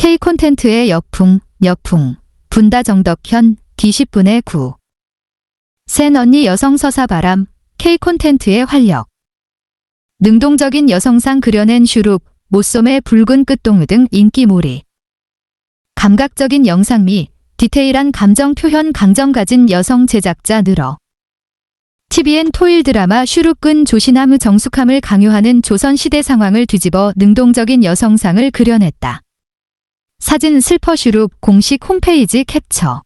K콘텐츠의 역풍, 분다정덕현, D10분의 9. 센 언니 여성 서사 바람, K콘텐츠의 활력. 능동적인 여성상 그려낸 슈룹, 모솜의 붉은 끝동의 등 인기몰이. 감각적인 영상미, 디테일한 감정 표현 강점 가진 여성 제작자 늘어. TVN 토일 드라마 슈룹근 조신함의 정숙함을 강요하는 조선시대 상황을 뒤집어 능동적인 여성상을 그려냈다. 사진 슬퍼 슈룹 공식 홈페이지 캡처.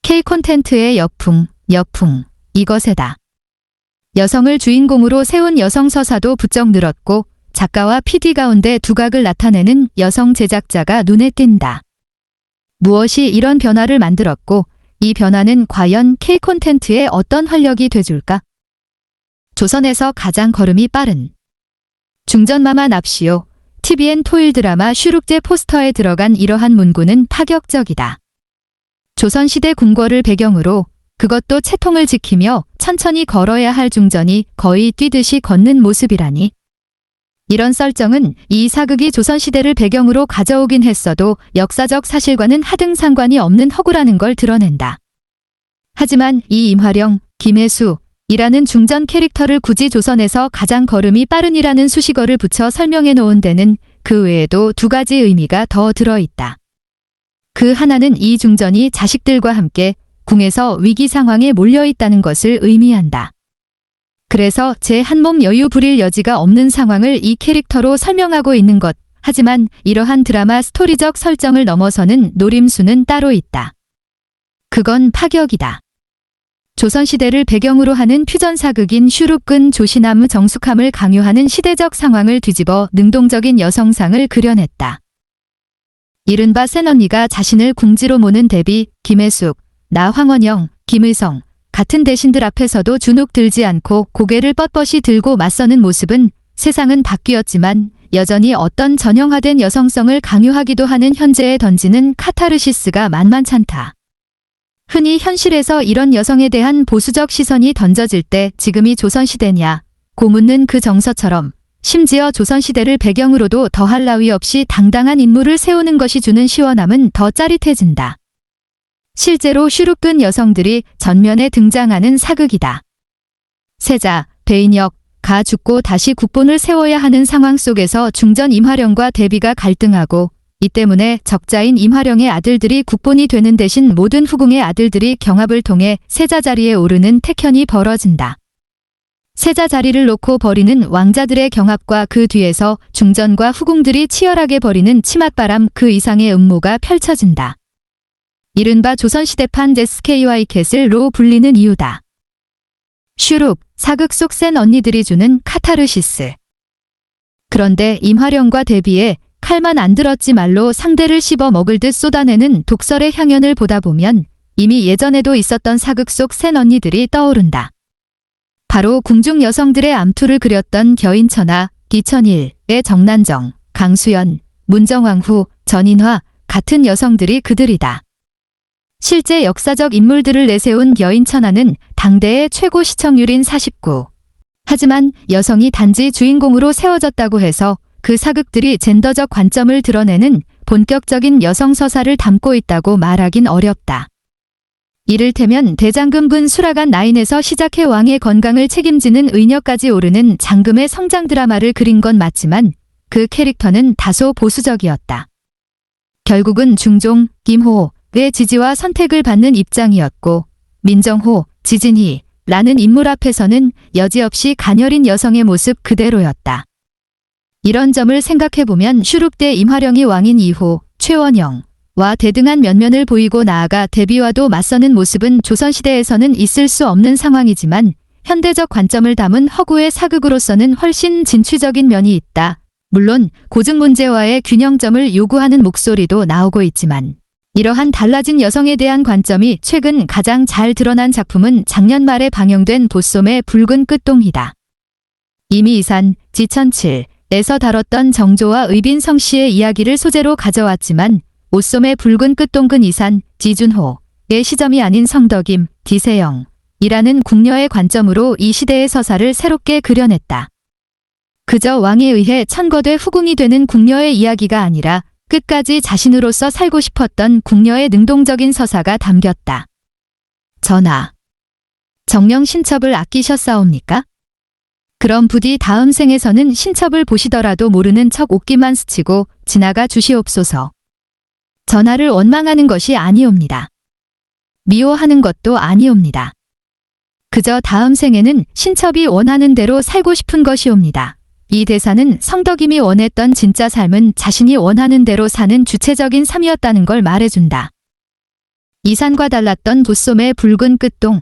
K콘텐츠의 역풍, 이것에다. 여성을 주인공으로 세운 여성 서사도 부쩍 늘었고 작가와 PD 가운데 두각을 나타내는 여성 제작자가 눈에 띈다. 무엇이 이런 변화를 만들었고 이 변화는 과연 K콘텐츠에 어떤 활력이 돼줄까? 조선에서 가장 걸음이 빠른 중전마마 납시오. TVN 토일 드라마 슈룹제 포스터에 들어간 이러한 문구는 파격적이다. 조선시대 궁궐을 배경으로 그것도 채통을 지키며 천천히 걸어야 할 중전이 거의 뛰듯이 걷는 모습이라니. 이런 썰정은 이 사극이 조선시대를 배경으로 가져오긴 했어도 역사적 사실과는 하등 상관이 없는 허구라는 걸 드러낸다. 하지만 이 임화령, 김혜수이라는 중전 캐릭터를 굳이 조선에서 가장 걸음이 빠른이라는 수식어를 붙여 설명해 놓은 데는 그 외에도 두 가지 의미가 더 들어있다. 그 하나는 이 중전이 자식들과 함께 궁에서 위기 상황에 몰려있다는 것을 의미한다. 그래서 제 한 몸 여유 부릴 여지가 없는 상황을 이 캐릭터로 설명하고 있는 것. 하지만 이러한 드라마 스토리적 설정을 넘어서는 노림수는 따로 있다. 그건 파격이다. 조선시대를 배경으로 하는 퓨전 사극인 슈룹근 조신함의 정숙함을 강요하는 시대적 상황을 뒤집어 능동적인 여성상을 그려냈다. 이른바 센 언니가 자신을 궁지로 모는 데뷔, 김혜숙, 나 황원영, 김의성 같은 대신들 앞에서도 주눅 들지 않고 고개를 뻣뻣이 들고 맞서는 모습은 세상은 바뀌었지만 여전히 어떤 전형화된 여성성을 강요하기도 하는 현재에 던지는 카타르시스가 만만찮다. 흔히 현실에서 이런 여성에 대한 보수적 시선이 던져질 때 지금이 조선시대냐 고 묻는 그 정서처럼 심지어 조선시대를 배경으로도 더할 나위 없이 당당한 인물을 세우는 것이 주는 시원함은 더 짜릿해진다. 실제로 슈룹근 여성들이 전면에 등장하는 사극이다. 세자, 배인혁, 가 죽고 다시 국본을 세워야 하는 상황 속에서 중전 임화령과 대비가 갈등하고 이 때문에 적자인 임화령의 아들들이 국본이 되는 대신 모든 후궁의 아들들이 경합을 통해 세자 자리에 오르는 택현이 벌어진다. 세자 자리를 놓고 벌이는 왕자들의 경합과 그 뒤에서 중전과 후궁들이 치열하게 벌이는 치맛바람 그 이상의 음모가 펼쳐진다. 이른바 조선시대판 SKY 캐슬로 불리는 이유다. 슈룹, 사극 속 센 언니들이 주는 카타르시스. 그런데 임화령과 대비에 칼만 안 들었지 말로 상대를 씹어 먹을 듯 쏟아내는 독설의 향연을 보다 보면 이미 예전에도 있었던 사극 속 센 언니들이 떠오른다. 바로 궁중 여성들의 암투를 그렸던 겨인천하, 기천일의 정난정, 강수연, 문정왕후, 전인화 같은 여성들이 그들이다. 실제 역사적 인물들을 내세운 여인천하는 당대의 최고 시청률인 49. 하지만 여성이 단지 주인공으로 세워졌다고 해서 그 사극들이 젠더적 관점을 드러내는 본격적인 여성 서사를 담고 있다고 말하긴 어렵다. 이를테면 대장금분 수라간 나인에서 시작해 왕의 건강을 책임지는 의녀까지 오르는 장금의 성장 드라마를 그린 건 맞지만 그 캐릭터는 다소 보수적이었다. 결국은 중종, 김호의 지지와 선택을 받는 입장이었고 민정호, 지진희라는 인물 앞에서는 여지없이 가녀린 여성의 모습 그대로였다. 이런 점을 생각해보면 슈룹대 임화령이 왕인 이후 최원영와 대등한 면면을 보이고 나아가 대비와도 맞서는 모습은 조선시대에서는 있을 수 없는 상황이지만 현대적 관점을 담은 허구의 사극으로서는 훨씬 진취적인 면이 있다. 물론 고증 문제와의 균형점을 요구하는 목소리도 나오고 있지만 이러한 달라진 여성에 대한 관점이 최근 가장 잘 드러난 작품은 작년 말에 방영된 보솜의 붉은 끝동이다. 이미 이산, 지천칠에서 다뤘던 정조와 의빈성 씨의 이야기를 소재로 가져왔지만 오솜의 붉은 끝동근 이산, 지준호의 시점이 아닌 성덕임, 디세영이라는 궁녀의 관점으로 이 시대의 서사를 새롭게 그려냈다. 그저 왕에 의해 천거돼 후궁이 되는 궁녀의 이야기가 아니라 끝까지 자신으로서 살고 싶었던 궁녀의 능동적인 서사가 담겼다. 전하, 정령 신첩을 아끼셨사옵니까? 그럼 부디 다음 생에서는 신첩을 보시더라도 모르는 척 옷깃만 스치고 지나가 주시옵소서. 전하를 원망하는 것이 아니옵니다. 미워하는 것도 아니옵니다. 그저 다음 생에는 신첩이 원하는 대로 살고 싶은 것이옵니다. 이 대사는 성덕임이 원했던 진짜 삶은 자신이 원하는 대로 사는 주체적인 삶이었다는 걸 말해준다. 이산과 달랐던 보솜의 붉은 끝동.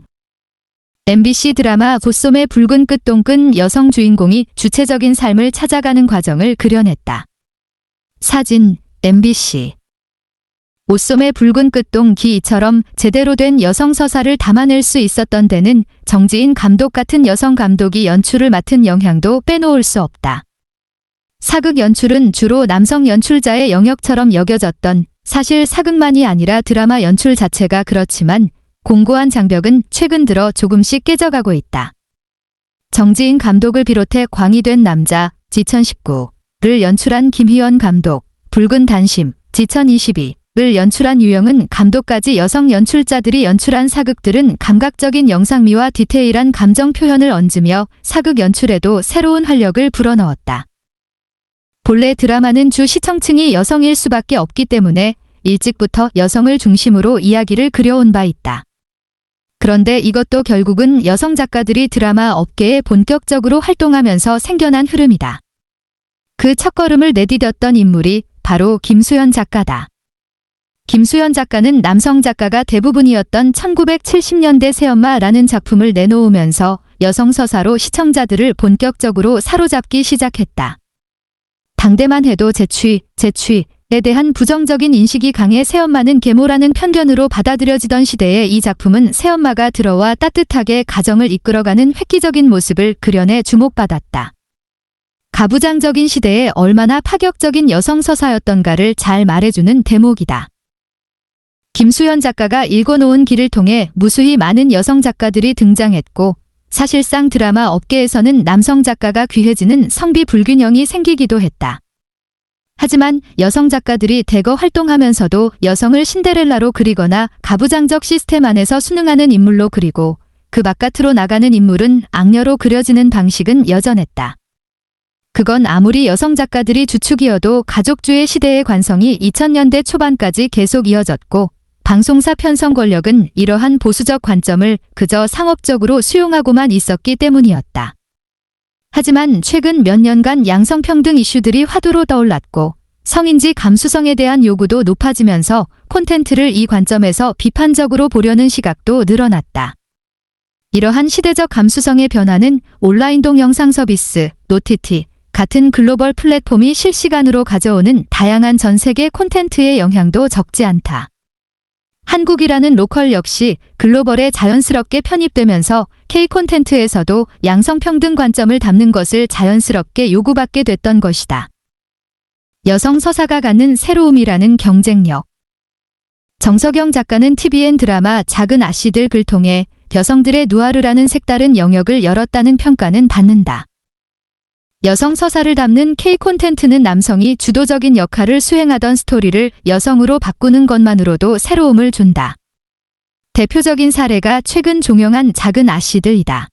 MBC 드라마 보솜의 붉은 끝동은 여성 주인공이 주체적인 삶을 찾아가는 과정을 그려냈다. 사진, MBC. 보솜의 붉은 끝동기처럼 제대로 된 여성 서사를 담아낼 수 있었던 데는 정지인 감독 같은 여성 감독이 연출을 맡은 영향도 빼놓을 수 없다. 사극 연출은 주로 남성 연출자의 영역처럼 여겨졌던, 사실 사극만이 아니라 드라마 연출 자체가 그렇지만 공고한 장벽은 최근 들어 조금씩 깨져가고 있다. 정지인 감독을 비롯해 광이 된 남자, 지2019를 연출한 김희원 감독, 붉은 단심, 지2022를 연출한 유영은 감독까지 여성 연출자들이 연출한 사극들은 감각적인 영상미와 디테일한 감정 표현을 얹으며 사극 연출에도 새로운 활력을 불어넣었다. 본래 드라마는 주 시청층이 여성일 수밖에 없기 때문에 일찍부터 여성을 중심으로 이야기를 그려온 바 있다. 그런데 이것도 결국은 여성 작가들이 드라마 업계에 본격적으로 활동하면서 생겨난 흐름이다. 그 첫걸음을 내디뎠던 인물이 바로 김수현 작가다. 김수현 작가는 남성 작가가 대부분이었던 1970년대 새엄마라는 작품을 내놓으면서 여성 서사로 시청자들을 본격적으로 사로잡기 시작했다. 당대만 해도 재취에 대한 부정적인 인식이 강해 새엄마는 계모라는 편견으로 받아들여지던 시대에 이 작품은 새엄마가 들어와 따뜻하게 가정을 이끌어가는 획기적인 모습을 그려내 주목받았다. 가부장적인 시대에 얼마나 파격적인 여성 서사였던가를 잘 말해주는 대목이다. 김수현 작가가 읽어놓은 길을 통해 무수히 많은 여성 작가들이 등장했고, 사실상 드라마 업계에서는 남성 작가가 귀해지는 성비 불균형이 생기기도 했다. 하지만 여성 작가들이 대거 활동하면서도 여성을 신데렐라로 그리거나 가부장적 시스템 안에서 순응하는 인물로 그리고 그 바깥으로 나가는 인물은 악녀로 그려지는 방식은 여전했다. 그건 아무리 여성 작가들이 주축이어도 가족주의 시대의 관성이 2000년대 초반까지 계속 이어졌고, 방송사 편성 권력은 이러한 보수적 관점을 그저 상업적으로 수용하고만 있었기 때문이었다. 하지만 최근 몇 년간 양성평등 이슈들이 화두로 떠올랐고 성인지 감수성에 대한 요구도 높아지면서 콘텐츠를 이 관점에서 비판적으로 보려는 시각도 늘어났다. 이러한 시대적 감수성의 변화는 온라인 동영상 서비스, OTT 같은 글로벌 플랫폼이 실시간으로 가져오는 다양한 전 세계 콘텐츠의 영향도 적지 않다. 한국이라는 로컬 역시 글로벌에 자연스럽게 편입되면서 K 콘텐츠에서도 양성평등 관점을 담는 것을 자연스럽게 요구받게 됐던 것이다. 여성 서사가 갖는 새로움이라는 경쟁력. 정석영 작가는 TVN 드라마 작은 아씨들 글 통해 여성들의 누아르라는 색다른 영역을 열었다는 평가는 받는다. 여성 서사를 담는 K 콘텐츠는 남성이 주도적인 역할을 수행하던 스토리를 여성으로 바꾸는 것만으로도 새로움을 준다. 대표적인 사례가 최근 종영한 작은 아씨들이다.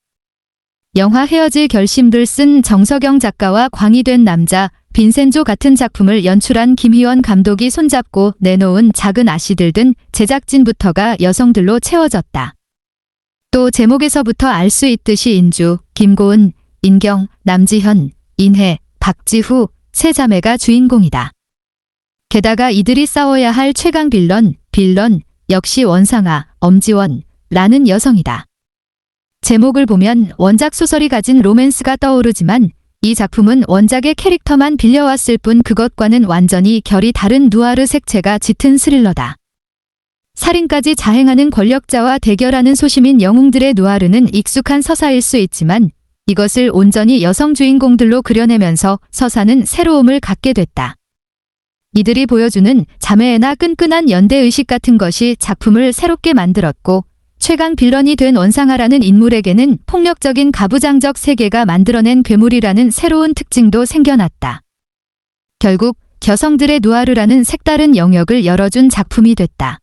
영화 헤어질 결심들 쓴 정석영 작가와 광이 된 남자, 빈센조 같은 작품을 연출한 김희원 감독이 손잡고 내놓은 작은 아씨들 등 제작진부터가 여성들로 채워졌다. 또 제목에서부터 알 수 있듯이 인주, 김고은, 인경, 남지현, 인혜, 박지후, 세 자매가 주인공이다. 게다가 이들이 싸워야 할 최강 빌런 역시 원상아, 엄지원라는 여성이다. 제목을 보면 원작 소설이 가진 로맨스가 떠오르지만 이 작품은 원작의 캐릭터만 빌려왔을 뿐 그것과는 완전히 결이 다른 누아르 색채가 짙은 스릴러다. 살인까지 자행하는 권력자와 대결하는 소시민 영웅들의 누아르는 익숙한 서사일 수 있지만 이것을 온전히 여성 주인공들로 그려내면서 서사는 새로움을 갖게 됐다. 이들이 보여주는 자매애나 끈끈한 연대의식 같은 것이 작품을 새롭게 만들었고 최강 빌런이 된 원상아라는 인물에게는 폭력적인 가부장적 세계가 만들어낸 괴물이라는 새로운 특징도 생겨났다. 결국 여성들의 누아르라는 색다른 영역을 열어준 작품이 됐다.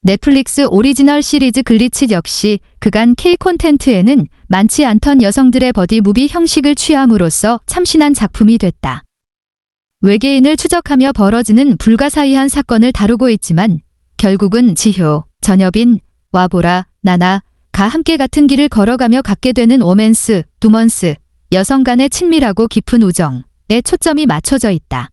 넷플릭스 오리지널 시리즈 글리치 역시 그간 K 콘텐츠에는 많지 않던 여성들의 버디 무비 형식을 취함으로써 참신한 작품이 됐다. 외계인을 추적하며 벌어지는 불가사의한 사건을 다루고 있지만 결국은 지효, 전여빈, 와보라, 나나가 함께 같은 길을 걸어가며 갖게 되는 로맨스, 두먼스, 여성 간의 친밀하고 깊은 우정에 초점이 맞춰져 있다.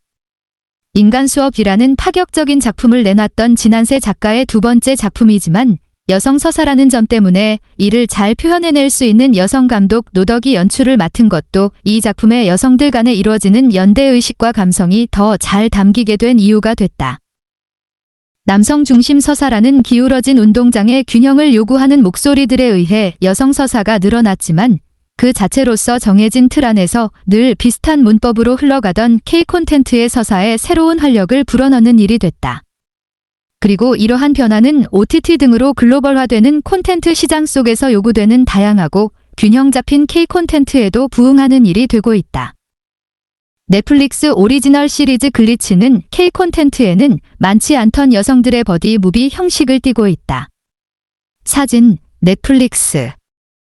인간 수업이라는 파격적인 작품을 내놨던 진한세 작가의 두 번째 작품이지만 여성 서사라는 점 때문에 이를 잘 표현해낼 수 있는 여성 감독 노덕이 연출을 맡은 것도 이 작품의 여성들 간에 이루어지는 연대의식과 감성이 더 잘 담기게 된 이유가 됐다. 남성 중심 서사라는 기울어진 운동장의 균형을 요구하는 목소리들에 의해 여성 서사가 늘어났지만 그 자체로서 정해진 틀 안에서 늘 비슷한 문법으로 흘러가던 K 콘텐츠의 서사에 새로운 활력을 불어넣는 일이 됐다. 그리고 이러한 변화는 OTT 등으로 글로벌화되는 콘텐츠 시장 속에서 요구되는 다양하고 균형 잡힌 K 콘텐츠에도 부응하는 일이 되고 있다. 넷플릭스 오리지널 시리즈 글리치는 K 콘텐츠에는 많지 않던 여성들의 버디 무비 형식을 띠고 있다. 사진, 넷플릭스